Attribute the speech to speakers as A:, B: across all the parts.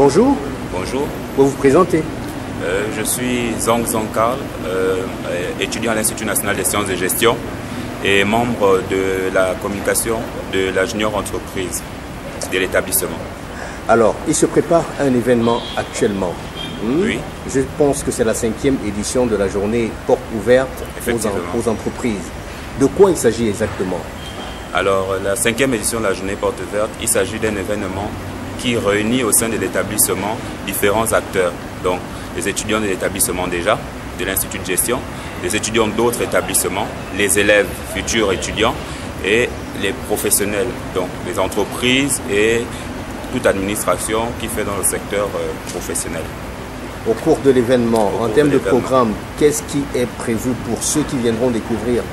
A: Bonjour.
B: Bonjour.
A: Vous vous présentez?
B: Je suis Zhang Karl, étudiant à l'Institut national des sciences de gestion et membre de la communication de la junior entreprise de l'établissement.
A: Alors, il se prépare un événement actuellement.
B: Oui.
A: Je pense que c'est la 5e édition de la journée porte ouverte aux entreprises. De quoi il s'agit exactement?
B: Alors, la 5e édition de la journée porte ouverte, il s'agit d'un événement qui réunit au sein de l'établissement différents acteurs. Donc, les étudiants de l'établissement déjà, de l'Institut de gestion, les étudiants d'autres établissements, les élèves, futurs étudiants et les professionnels, donc les entreprises et toute administration qui fait dans le secteur professionnel.
A: Au cours de l'événement, en termes de programme, qu'est-ce qui est prévu pour ceux qui viendront découvrir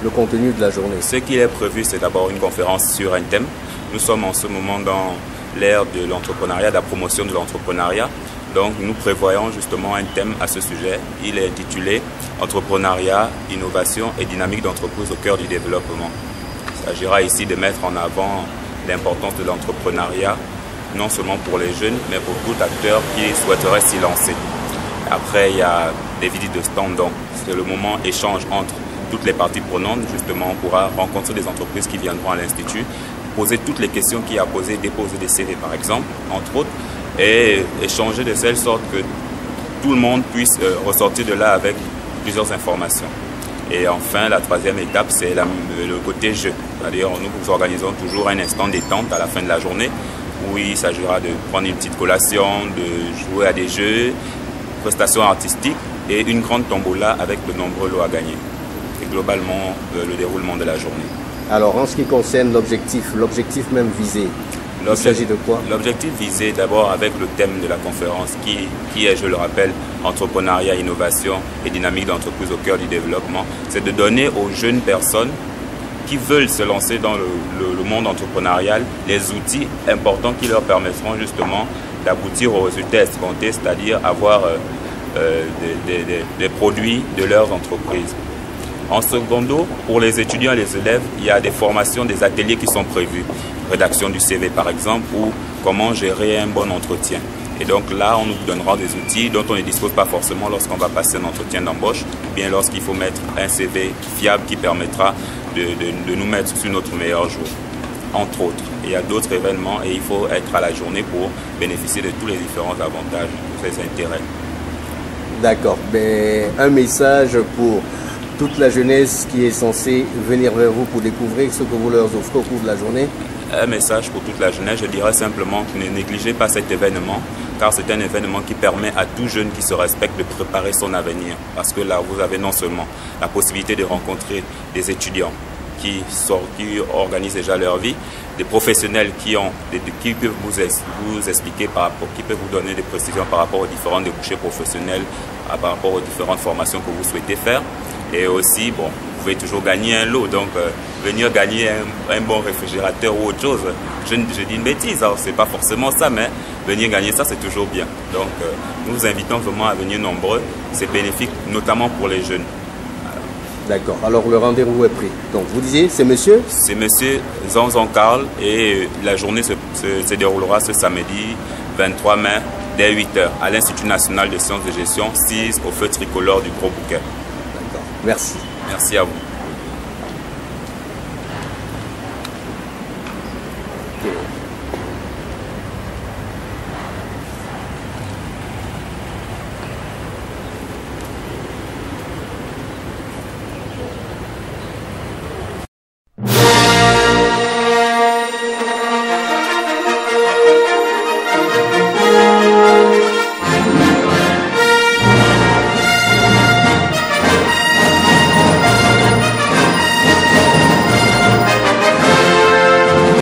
A: le contenu de la journée?
B: Ce qui est prévu, c'est d'abord une conférence sur un thème. Nous sommes en ce moment dans l'ère de l'entrepreneuriat, de la promotion de l'entrepreneuriat. Donc nous prévoyons justement un thème à ce sujet. Il est intitulé « Entrepreneuriat, innovation et dynamique d'entreprise au cœur du développement ». Il s'agira ici de mettre en avant l'importance de l'entrepreneuriat, non seulement pour les jeunes, mais pour tout acteur qui souhaiterait s'y lancer. Après, il y a des visites de stand, donc c'est le moment échange entre toutes les parties prenantes. Justement, on pourra rencontrer des entreprises qui viendront à l'Institut, poser toutes les questions qu'il y a à poser, déposer des CV par exemple, entre autres, et échanger de telle sorte que tout le monde puisse ressortir de là avec plusieurs informations. Et enfin, la troisième étape, c'est le côté jeu. C'est-à-dire, nous organisons toujours un instant détente à la fin de la journée où il s'agira de prendre une petite collation, de jouer à des jeux, prestations artistiques et une grande tombola avec de nombreux lots à gagner. C'est globalement le déroulement de la journée. Alors, en ce qui concerne l'objectif même visé, il s'agit de quoi? L'objectif visé d'abord avec le thème de la conférence qui est, je le rappelle, entrepreneuriat, innovation et dynamique d'entreprise au cœur du développement, c'est de donner aux jeunes personnes qui veulent se lancer dans le monde entrepreneurial les outils importants qui leur permettront justement d'aboutir aux résultats escomptés, c'est-à-dire avoir des produits de leurs entreprises. En secondo, pour les étudiants et les élèves, il y a des formations, des ateliers qui sont prévus. Rédaction du CV par exemple, ou comment gérer un bon entretien. Et donc là, on nous donnera des outils dont on ne dispose pas forcément lorsqu'on va passer un entretien d'embauche, ou bien lorsqu'il faut mettre un CV fiable qui permettra de nous mettre sur notre meilleur jour, entre autres. Et il y a d'autres événements et il faut être à la journée pour bénéficier de tous les différents avantages, de tous ces intérêts. D'accord. Mais un message pour toute la jeunesse qui est censée venir vers vous pour découvrir ce que vous leur offrez au cours de la journée? Un message pour toute la jeunesse, je dirais simplement que ne négligez pas cet événement, car c'est un événement qui permet à tout jeune qui se respecte de préparer son avenir. Parce que là, vous avez non seulement la possibilité de rencontrer des étudiants qui organisent déjà leur vie, des professionnels qui peuvent vous expliquer, qui peuvent vous donner des précisions par rapport aux différents débouchés professionnels, par rapport aux différentes formations que vous souhaitez faire. Et aussi, bon, vous pouvez toujours gagner un lot, donc venir gagner un bon réfrigérateur ou autre chose. Je dis une bêtise, hein, c'est pas forcément ça, mais venir gagner ça, c'est toujours bien. Donc, nous vous invitons vraiment à venir nombreux. C'est bénéfique, notamment pour les jeunes. D'accord. Alors, le rendez-vous est pris. Donc, vous disiez, c'est monsieur? C'est monsieur Zhang Karl et la journée se déroulera ce samedi 23 mai dès 8 h à l'Institut national des sciences de gestion, 6 au feu tricolore du Gros Bouquet. D'accord. Merci. Merci à vous.